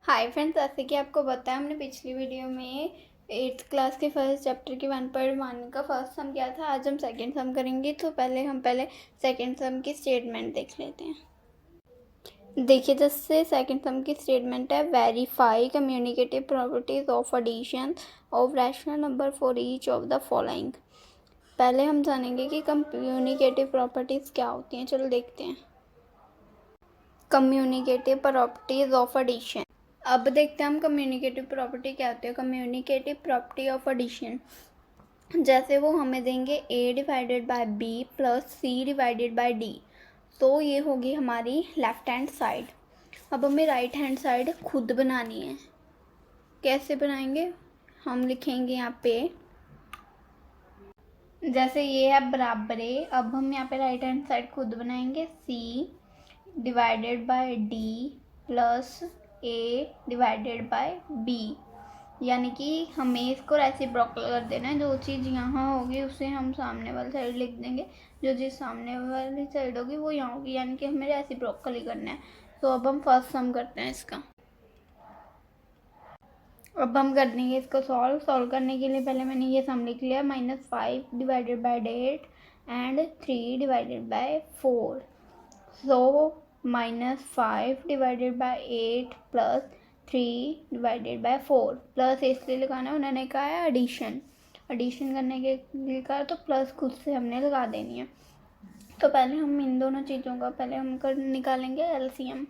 Hi friends, जैसे कि आपको बताया हमने पिछली वीडियो में 8th क्लास के फर्स्ट चैप्टर की 1.1 का फर्स्ट सम किया था। आज हम सेकंड सम करेंगे। तो हम पहले सेकंड सम की स्टेटमेंट देख लेते हैं। देखिए, जैसे सेकंड सम की स्टेटमेंट है, verify communicative properties of addition of rational number for each of the following. पहले हम जानेंगे कि कम्युनिकेटिव प्रॉपर्टीज क्या होती हैं। चलो देखते हैं। Communicative properties of addition. अब देखते हैं हम कम्युनिकेटिव प्रॉपर्टी क्या होती है। कम्युनिकेटिव प्रॉपर्टी ऑफ एडिशन, जैसे वो हमें देंगे a divided by b plus c divided by d, तो ये होगी हमारी लेफ्ट हैंड साइड। अब हमें राइट हैंड साइड खुद बनानी है। कैसे बनाएंगे? हम लिखेंगे यहाँ पे, जैसे ये है बराबरे। अब हम यहाँ पे राइट हैंड साइड खुद बनाएंगे, c divided by d plus a divided by b, यानी कि हमें इसको रेसिप्रोकल कर देना है। जो चीज़ यहाँ होगी उसे हम सामने वाली साइड लिख देंगे, जो चीज़ सामने वाली साइड होगी वो यहाँ होगी, यानी कि हमें रेसिप्रोकल ही करना है। तो अब हम फर्स्ट सम करते हैं इसका। अब हम कर देंगे इसको सॉल्व करने के लिए पहले मैंने ये सम लिख लिया, -5 divided by 8 and 3 divided by 4। So -5 divided by 8 plus 3 divided by 4, plus इसलिए लगाना है, उन्होंने कहा है एडिशन करने के लिए कहा, तो प्लस खुद से हमने लगा देनी है। तो पहले हम इन दोनों चीज़ों का निकालेंगे एलसीएम।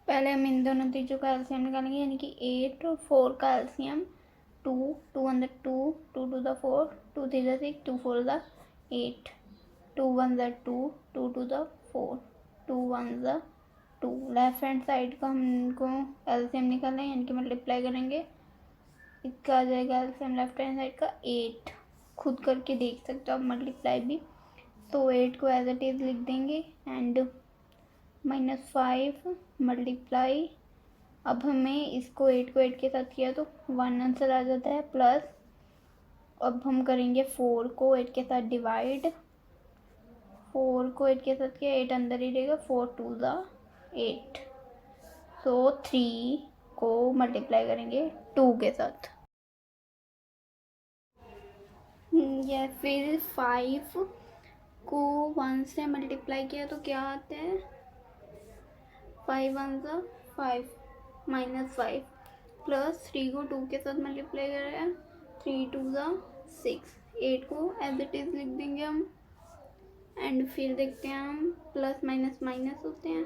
पहले हम इन दोनों चीज़ों का एलसीएम निकालेंगे, यानी कि 8 और 4 का LCM 2, 2 1 2, 2 2 the 4, 2 3 the 6, 2 4 the 8, 2 1 the 2, 2 2 the 4, 2 1 the 2। Left hand side का हमको एलसीएम निकालना है, यानी कि मल्टीप्लाई करेंगे। इसका आ जाएगा एलसीएम लेफ्ट हैंड साइड का 8। खुद करके देख सकते हो आप मल्टीप्लाई भी। तो 8 को एज इट इज़ लिख देंगे एंड -5 मल्टीप्लाई। अब हमें इसको 8 को 8 के साथ किया तो 1 आंसर आ जाता है, प्लस अब हम करेंगे 4 को 8 के साथ डिवाइड। 4 को 8 के साथ किया, 8 अंदर ही रहेगा, 4 2 ज़ा 8। तो 3 को मल्टीप्लाई करेंगे 2 के साथ, या फिर 5 को 1 से मल्टीप्लाई किया तो क्या आता है, 5 1 ज़ा 5 -5, प्लस 3 को 2 के साथ मल्टीप्लाई करें, 3 2 ज़ा 6। 8 को एज इट इज़ लिख देंगे हम, एंड फिर देखते हैं हम प्लस माइनस माइनस होते हैं।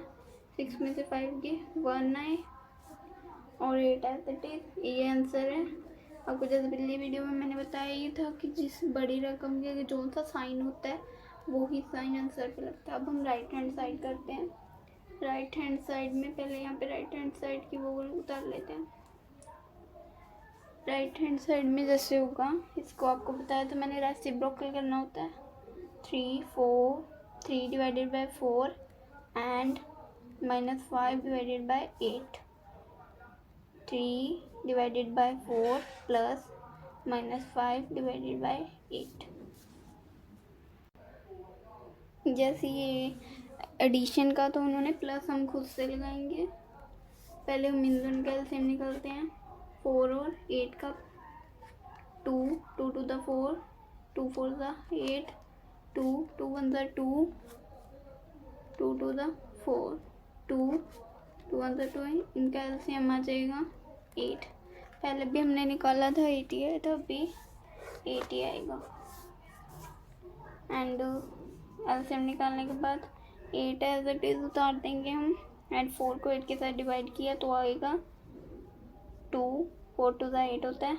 6 में से 5 के 1 आए और 8 एज इट इज़, ये आंसर है। आपको जैसे पिछली वीडियो में मैंने बताया ही था कि जिस बड़ी रकम के जो सा साइन होता है वो ही साइन आंसर पे लगता है। अब हम राइट हैंड साइड करते हैं। राइट हैंड साइड में पहले यहाँ पे राइट हैंड साइड की वो उतार लेते हैं। राइट हैंड साइड में जैसे होगा, इसको आपको बताया तो मैंने रेसिप्रोकल करना होता है। 3 divided by 4 and -5 divided by 8, 3 divided by 4 plus -5 divided by 8। जैसे ये एडिशन का तो उन्होंने प्लस हम खुद से लगाएंगे। पहले हम इन दोनों का एलसीएम निकालते हैं। 4 और 8 का 2 2 2 the 4, 2 4 the 8, 2 2 1 the 2, 2 2 the 4, 2 2 1 the 2, इनका एलसीएम आ जाएगा 8। पहले भी हमने निकाला था 88, अभी 80 आएगा। एंड एलसीएम निकालने के बाद 8 एज इट इज़ उतार देंगे हम, एंड 4 को 8 के साथ डिवाइड किया तो आएगा 2, 4 2 8 होता है,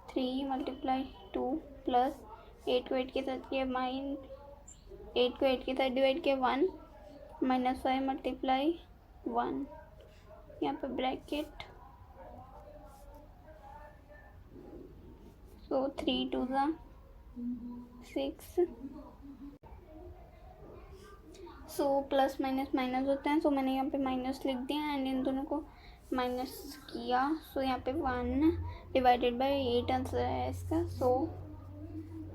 3 मल्टीप्लाई 2 प्लस 8 को 8 के साथ किया 8 को 8 के साथ डिवाइड किया 1, -5 मल्टीप्लाई 1, यहाँ पे ब्रैकेट। सो 3 2 ज़ा 6। सो प्लस माइनस माइनस होते हैं, सो मैंने यहाँ पे माइनस लिख दिया एंड इन दोनों को माइनस किया। सो यहाँ पे 1 डिवाइडेड बाय 8 आंसर है इसका। सो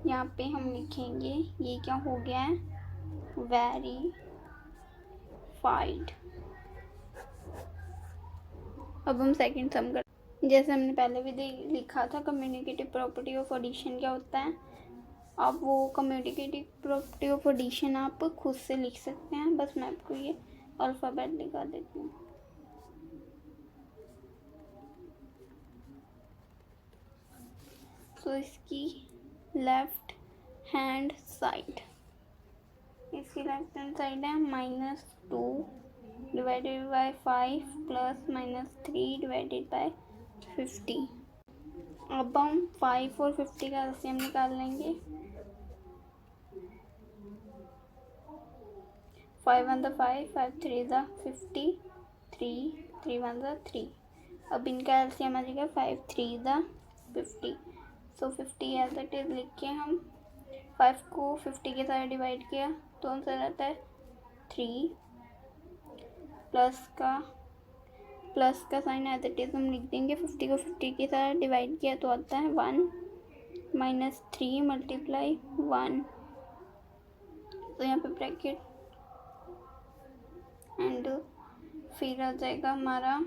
यहाँ पे हम लिखेंगे ये क्या हो गया है, वेरीफाइड। अब हम सेकंड सम कर, जैसे हमने पहले भी लिखा था कम्युनिकेटिव प्रॉपर्टी ऑफ एडिशन क्या होता है। अब वो कम्युनिकेटिव प्रॉपर्टी ऑफ एडिशन आप खुद से लिख सकते हैं, बस मैं आपको ये अल्फ़ाबेट दिखा देती हूँ। तो इसकी लेफ्ट हैंड साइड, इसकी लेफ्ट हैंड साइड है -2 divided bye 5 plus -3 divided by 50। अब हम 5 और 50 का एलसीएम निकाल लेंगे। 5 1 5, 5 3 50, 3 1 3। अब इनका एलसीएम आ जाएगा 5 3 50। सो 50 एज इट इज लिख के हम 5 को 50 के साथ डिवाइड किया तो आंसर आता है 3, प्लस का साइन एज इट इज हम लिख देंगे। 50 को 50 के साथ डिवाइड किया तो आता है 1 -3 मल्टीप्लाई 1। तो यहाँ पे ब्रैकेट एंड फिर आ जाएगा हमारा,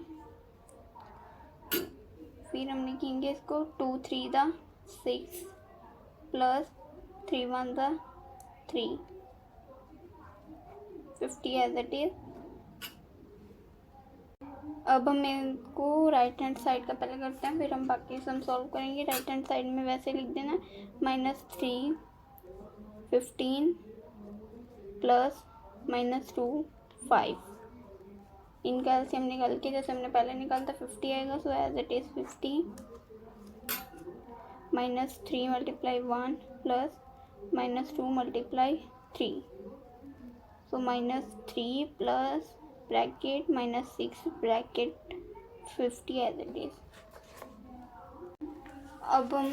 फिर हम लिखेंगे इसको 2 3 6 प्लस 3 1 3, 50 एज इट इज। अब हम इनको राइट हैंड साइड का पहले करते हैं, फिर हम बाकी सम सॉल्व करेंगे। राइट हैंड साइड में वैसे लिख देना -3 15 प्लस -2 5। इनका एलसीएम निकाल के जैसे हमने पहले निकाला था 50 आएगा। So as it is 50 -3 multiply 1 plus -2 multiply 3। So -3 plus bracket -6 bracket 50 as it is. अब हम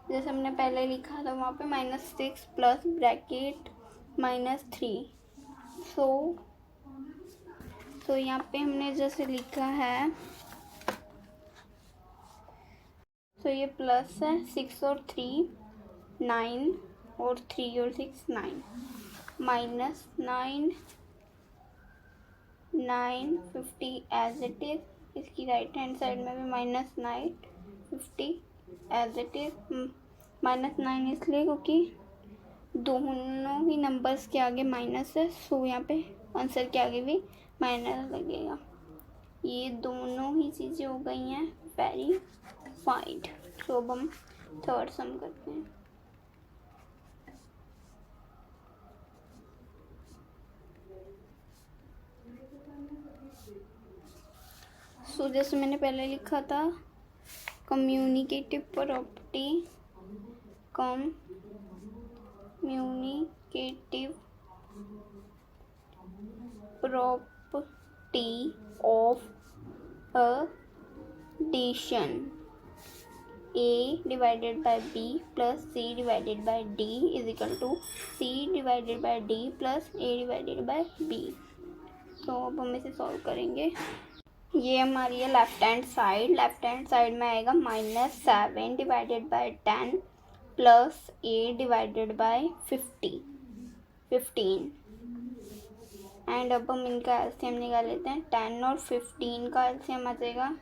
जैसे हमने पहले लिखा था वहाँ पे -6 प्लस ब्रैकेट -3। सो यहाँ पे हमने जैसे लिखा है, सो ये प्लस है 6 और 3 9 और 3 और 6 9 -9 9 50 एज इट इज। इसकी राइट हैंड साइड में भी -9 50 एज इट इज। -9 इसलिए क्योंकि दोनों ही नंबर्स के आगे माइनस है, सो यहाँ पे आंसर के आगे भी माइनस लगेगा। ये दोनों ही चीज़ें हो गई हैं वेरीफाइड। सो अब हम थर्ड सम करते हैं। सो जैसे मैंने पहले लिखा था communicative property of addition A divided by B plus C divided by D is equal to C divided by D plus A divided by B। तो अब हम इसे सॉल्व करेंगे। ये हमारी है लेफ्ट हैंड साइड में आएगा -7 divided by 10 plus 8 divided by 15। And अब हम इनका एलसीएम निकाल लेते हैं। 10 और 15 का एलसीएम आ जाएगा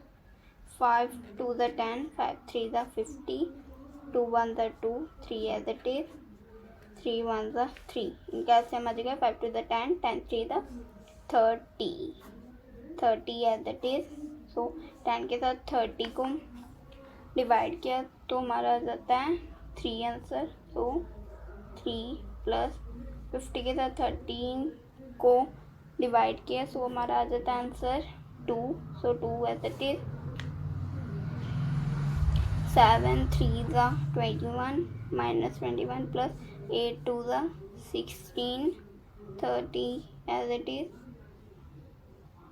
5 2 10, 5 3 50, 2 1 2, 3 एज इट इज, 3 1 3। इनका एलसीएम आ जाएगा 5 2 10, 10 3 30 एज इट इज। सो 10 के साथ 30 को डिवाइड किया तो हमारा आ जाता है 3 आंसर। सो 3 प्लस 50 के साथ 13 को डिवाइड किया सो हमारा आ जाता है answer 2। So 2 as it is. 7 3 21 -21 plus 8 2 16 30 as it is,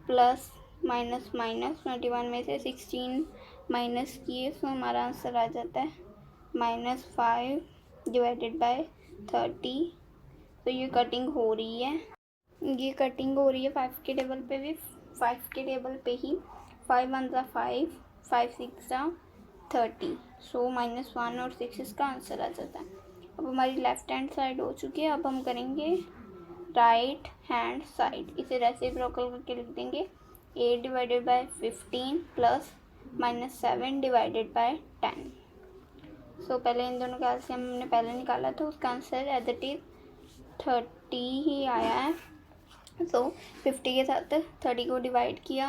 plus -21 में से 16 माइनस किए सो हमारा आंसर आ जाता है -5 डिवाइडेड बाय 30। तो ये कटिंग हो रही है, 5 के टेबल पे भी, 5 के टेबल पे ही। 5 1 5, 5 6 30। सो -1 और 6 इसका आंसर आ जाता है। अब हमारी लेफ्ट हैंड साइड हो चुकी है। अब हम करेंगे राइट हैंड साइड। इसे रेसिप्रोकल करके लिख देंगे 8 divided by 15 plus -7 divided by 10। सो पहले इन दोनों का एलसीएम हमने पहले निकाला था, उसका आंसर एज इट इज 30 ही आया है। सो 50 के साथ 30 को डिवाइड किया,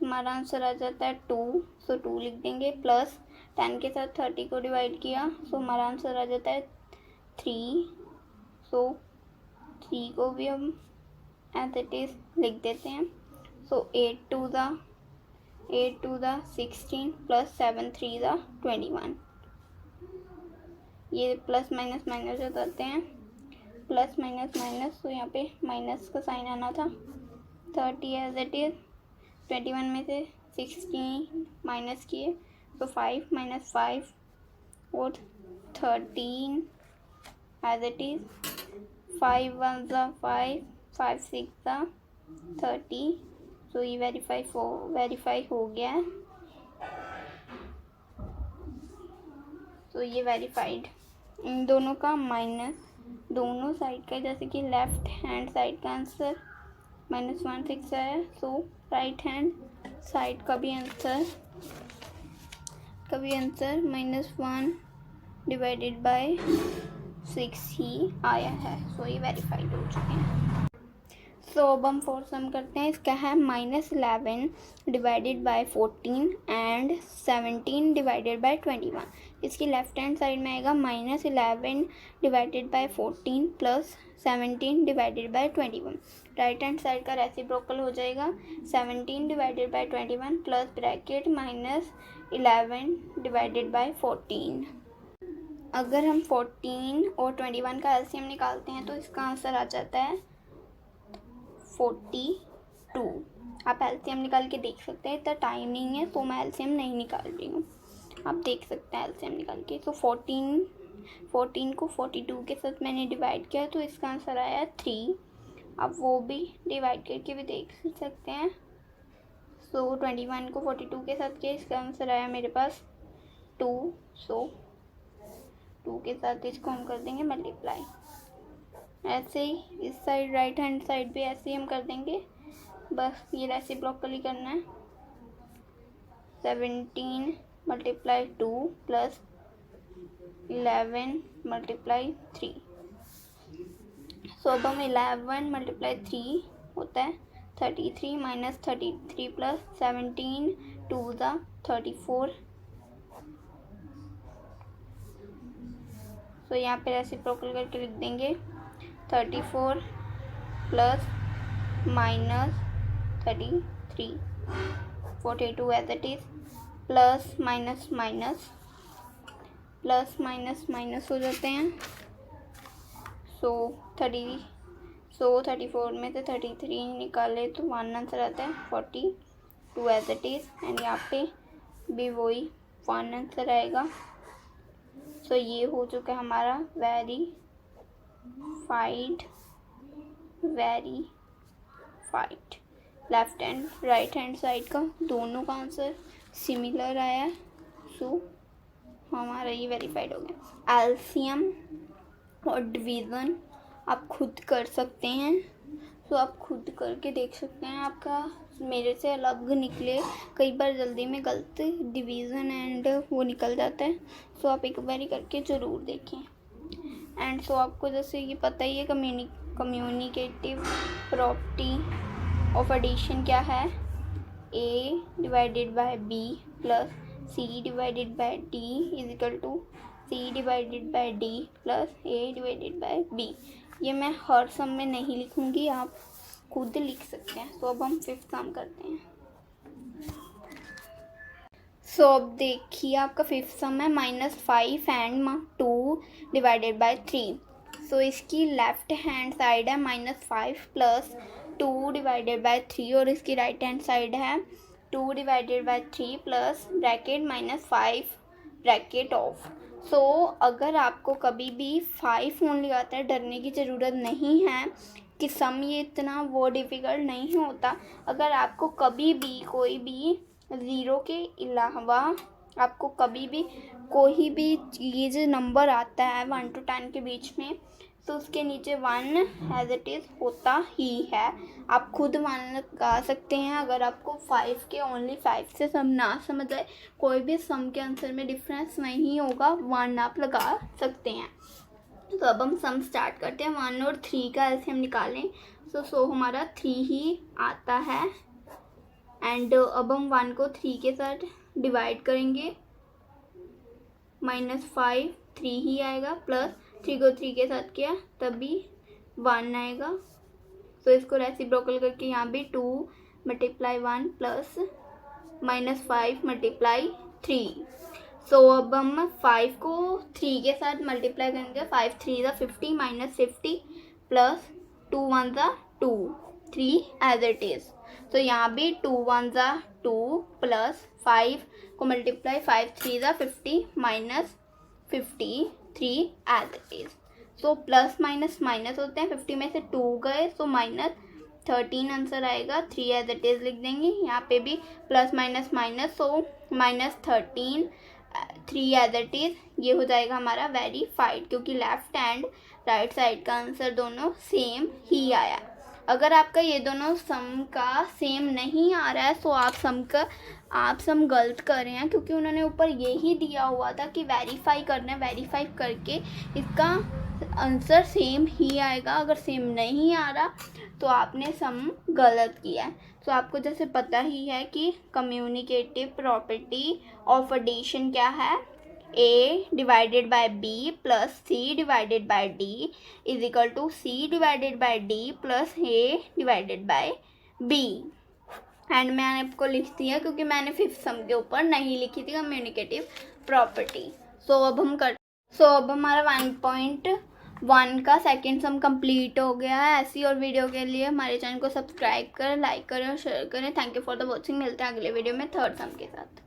हमारा आंसर आ जाता है 2। सो 2 लिख देंगे, प्लस 10 के साथ 30 को डिवाइड किया, सो हमारा आंसर आ जाता है 3। सो 3 को भी हम एज इट इज लिख देते हैं। सो 8 टू द 16 प्लस 7 3 द 21। ये प्लस माइनस माइनस हो जाते हैं, प्लस माइनस माइनस, तो यहाँ पे माइनस का साइन आना था। 30 एज इट इज, 21 में से 16 माइनस किए तो 5 - 5 और 13 एज इट इज। 5 1 ज़ा 5, 5 6 ज़ा 30। सो ये वेरीफाई हो गया है। तो ये वेरीफाइड। इन दोनों का माइनस दोनों साइड का, जैसे कि लेफ्ट हैंड साइड का आंसर -1 6 है, सो राइट हैंड साइड का भी आंसर -1 डिवाइडेड बाय 6 ही आया है। सो ये वेरीफाइड हो चुके हैं। सो अब हम फोर्थ सम करते हैं। इसका है -11 divided by 14 and 17 divided by 21। इसकी लेफ्ट हैंड साइड में आएगा -11 divided by 14 plus 17 divided by 21। Right hand side का रेसिप्रोकल हो जाएगा 17 divided by 21 plus bracket -11 divided by 14। अगर हम 14 और 21 का एलसीएम निकालते हैं तो इसका आंसर आ जाता है 42। आप एलसीएम निकाल के देख सकते हैं, इतना टाइम नहीं है तो मैं एलसीएम नहीं निकाल रही हूँ, आप देख सकते हैं एलसीएम निकाल के। तो 14 को 42 के साथ मैंने डिवाइड किया तो इसका आंसर आया 3। आप वो भी डिवाइड करके भी देख सकते हैं। सो 21 को 42 के साथ किया, इसका आंसर आया मेरे पास 2। सो 2 के साथ इसको हम कर देंगे मल्टीप्लाई। ऐसे ही इस साइड राइट हैंड साइड भी ऐसे ही हम कर देंगे, बस ये रेसिप्रोकल ही करना है। 17 × 2 प्लस 11 × 3। सो अब हम 11 × 3 होता है 33 - 33 प्लस 17 2 ज़ा 34। सो यहाँ पे रेसिप्रोकल करके लिख देंगे 34 plus -33 42 as it is, plus minus minus plus minus minus हो जाते हैं। सो 34 में से 33 निकाले तो 1 आंसर आता है 42 एज इट इज, एंड यहाँ पे भी वही 1 आंसर आएगा। सो ये हो चुका है हमारा verified. Left hand right hand side का दोनों का आंसर सिमिलर आया है। सो हमारा ये वेरीफाइड हो गया। एलसीएम और डिवीज़न आप खुद कर सकते हैं, तो आप खुद करके देख सकते हैं, आपका मेरे से अलग निकले। कई बार जल्दी में गलत डिवीज़न एंड वो निकल जाता है, सो आप एक बार करके ज़रूर देखें। एंड सो आपको जैसे ये पता ही है कम्युनिकेटिव प्रॉपर्टी ऑफ एडिशन क्या है, A divided by B plus C divided by D is equal to C divided by D plus A divided by B। ये मैं हर सम में नहीं लिखूंगी, आप खुद लिख सकते हैं। सो अब हम फिफ्थ सम करते हैं। सो अब देखिए आपका फिफ्थ सम है -5 एंड 2 डिवाइडेड बाय 3। सो इसकी लेफ्ट हैंड साइड है -5 प्लस 2 डिवाइडेड बाय 3 और इसकी राइट हैंड साइड है 2 divided by 3 plus bracket -5 bracket of. So अगर आपको कभी भी 5 ओनली आता है, डरने की ज़रूरत नहीं है कि सम ये इतना वो डिफ़िकल्ट नहीं होता। अगर आपको कभी भी कोई भी 0 के अलावा आपको कभी भी कोई भी चीज़ नंबर आता है 1 to 10 के बीच में, तो उसके नीचे 1 एज इट इज़ होता ही है। आप खुद 1 लगा सकते हैं। अगर आपको 5 के ओनली 5 से सम ना समझ आए, कोई भी सम के आंसर में डिफरेंस नहीं होगा, 1 आप लगा सकते हैं। तो अब हम सम स्टार्ट करते हैं। 1 और 3 का एलसीएम निकालें। सो हमारा 3 ही आता है। एंड अब हम 1 को 3 के साथ डिवाइड करेंगे, -5 3 ही आएगा, प्लस 3 को 3 के साथ किया तभी 1 आएगा। तो इसको रेसिप्रोकल करके यहाँ भी 2 × 1 प्लस -5 × 3। सो अब हम 5 को 3 के साथ मल्टीप्लाई करेंगे। 5 3 = 50 -50 प्लस 2 1 = 2 3 एज इट इज़। तो यहाँ भी 2 1 = 2 प्लस 5 को multiply 5 3 = 50 -50 3 as it is. So plus minus minus होते हैं, 50 में से 2 गए तो -13 आंसर आएगा। 3 एज इट इज़ लिख देंगे। यहाँ पे भी plus minus minus, so -13 3 as it is. ये हो जाएगा हमारा वेरीफाइड, क्योंकि लेफ्ट एंड राइट साइड का आंसर दोनों सेम ही आया। अगर आपका ये दोनों सम का सेम नहीं आ रहा है तो आप सम गलत कर रहे हैं, क्योंकि उन्होंने ऊपर यही दिया हुआ था कि वेरीफाई करना है। वेरीफाई करके इसका आंसर सेम ही आएगा। अगर सेम नहीं आ रहा तो आपने सम गलत किया है। तो आपको जैसे पता ही है कि कम्युनिकेटिव प्रॉपर्टी ऑफ एडिशन क्या है, A divided by B plus C divided by D is equal to C divided by D plus A divided by B। And मैंने आपको लिख दिया क्योंकि मैंने 5th सम के ऊपर नहीं लिखी थी कम्युनिकेटिव प्रॉपर्टी। सो अब हमारा 1.1 का सेकेंड सम कंप्लीट हो गया है। ऐसी और वीडियो के लिए हमारे चैनल को सब्सक्राइब करें, लाइक करें और शेयर करें। Thank you for the watching. मिलते हैं अगले वीडियो में 3rd सम के साथ।